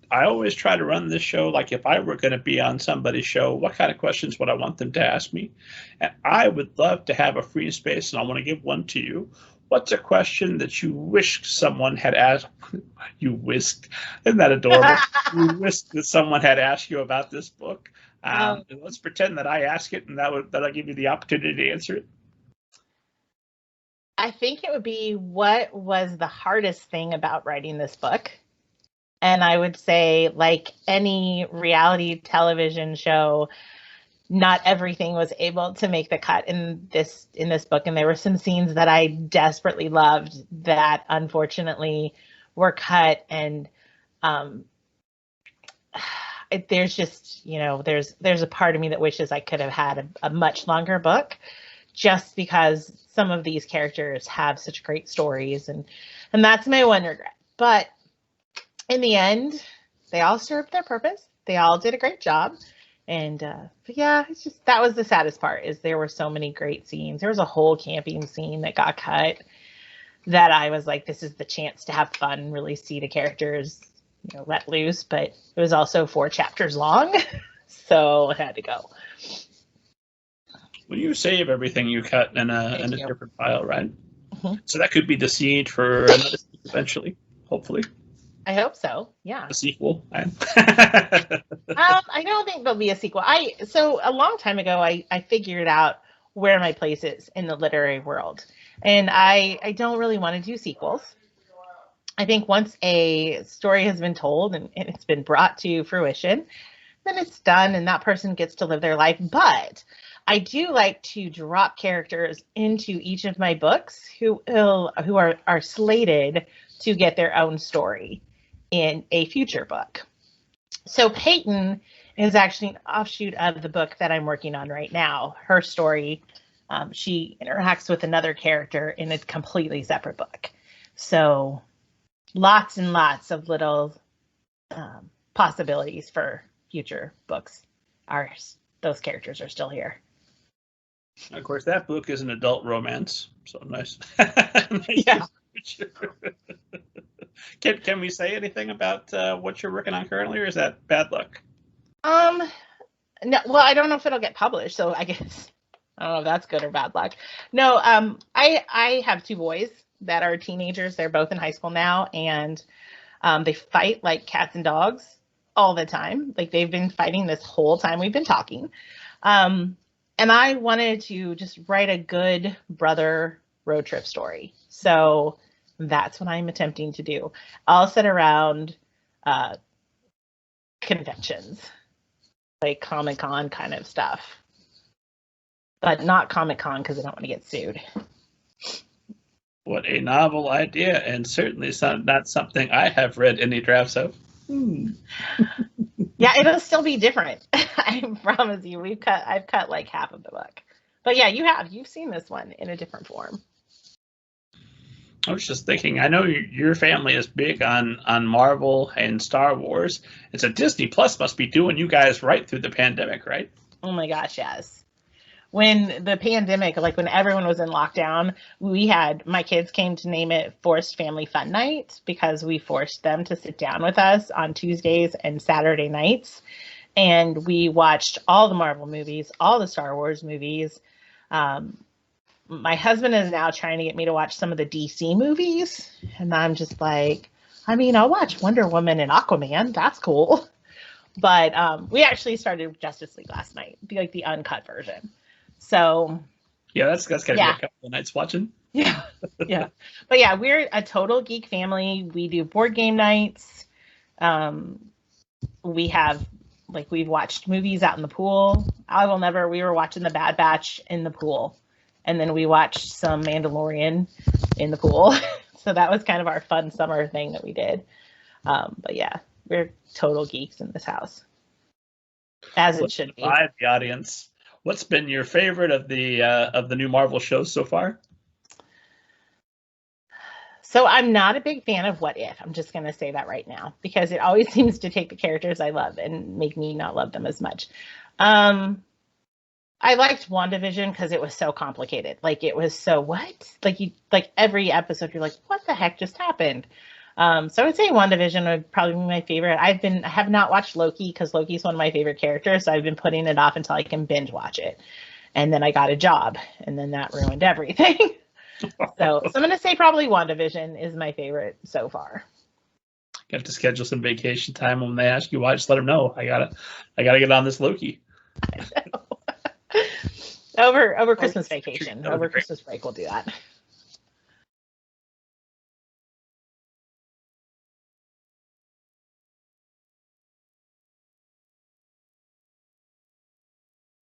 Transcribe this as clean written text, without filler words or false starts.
I always try to run this show like if I were going to be on somebody's show, what kind of questions would I want them to ask me? And I would love to have a free space, and I want to give one to you. What's a question that you wish someone had asked? You whisked. Isn't that adorable? You whisked that someone had asked you about this book. Let's pretend that I ask it, and that'll give you the opportunity to answer it. I think it would be, what was the hardest thing about writing this book? And I would say, like any reality television show, not everything was able to make the cut in this book. And there were some scenes that I desperately loved that unfortunately were cut. And there's just, there's a part of me that wishes I could have had a much longer book, just because some of these characters have such great stories, and that's my one regret. But in the end, they all served their purpose. They all did a great job. And but yeah, it's just, that was the saddest part, is there were so many great scenes. There was a whole camping scene that got cut that I was like, this is the chance to have fun and really see the characters, let loose. But it was also 4 chapters long, so it had to go. Well, you save everything you cut in a different file, right? Mm-hmm. So that could be the seed for another eventually, hopefully. I hope so. Yeah. A sequel. I don't think there'll be a sequel. So a long time ago, I figured out where my place is in the literary world, and I don't really want to do sequels. I think once a story has been told and it's been brought to fruition, then it's done, and that person gets to live their life. But I do like to drop characters into each of my books who are slated to get their own story in a future book. So Peyton is actually an offshoot of the book that I'm working on right now. Her story, she interacts with another character in a completely separate book. So lots and lots of little possibilities for future books. Those characters are still here. Of course, that book is an adult romance, so nice. Yeah. Can we say anything about what you're working on currently, or is that bad luck? No. Well, I don't know if it'll get published, so I guess I don't know if that's good or bad luck. No. I have 2 boys that are teenagers. They're both in high school now, and they fight like cats and dogs all the time. Like, they've been fighting this whole time we've been talking. And I wanted to just write a good brother road trip story. So that's what I'm attempting to do. I'll sit around conventions, like Comic-Con kind of stuff. But not Comic-Con, because I don't want to get sued. What a novel idea, and certainly not something I have read any drafts of. Yeah, it'll still be different. I promise you. I've cut like half of the book. But yeah, you've seen this one in a different form. I was just thinking, I know your family is big on Marvel and Star Wars, and so Disney Plus must be doing you guys right through the pandemic, right? Oh my gosh, yes. When the pandemic, like when everyone was in lockdown, my kids came to name it Forced Family Fun Night, because we forced them to sit down with us on Tuesdays and Saturday nights. And we watched all the Marvel movies, all the Star Wars movies. My husband is now trying to get me to watch some of the DC movies. And I'm just like, I'll watch Wonder Woman and Aquaman. That's cool. But we actually started Justice League last night, the uncut version. So yeah, that's gotta be a couple of nights watching. Yeah. But yeah, we're a total geek family. We do board game nights. We have we've watched movies out in the pool. We were watching The Bad Batch in the pool, and then we watched some Mandalorian in the pool. So that was kind of our fun summer thing that we did. But yeah, we're total geeks in this house, as it should be. The audience. What's been your favorite of the new Marvel shows so far? So I'm not a big fan of What If. I'm just going to say that right now, because it always seems to take the characters I love and make me not love them as much. I liked WandaVision because it was so complicated. It was so what? Every episode you're like, what the heck just happened? So I would say WandaVision would probably be my favorite. I have not watched Loki because Loki's one of my favorite characters. So I've been putting it off until I can binge watch it. And then I got a job, and then that ruined everything. So I'm going to say probably WandaVision is my favorite so far. Got to schedule some vacation time. When they ask you why, just let them know I gotta get on this Loki. Over Christmas vacation, over Christmas break, we'll do that.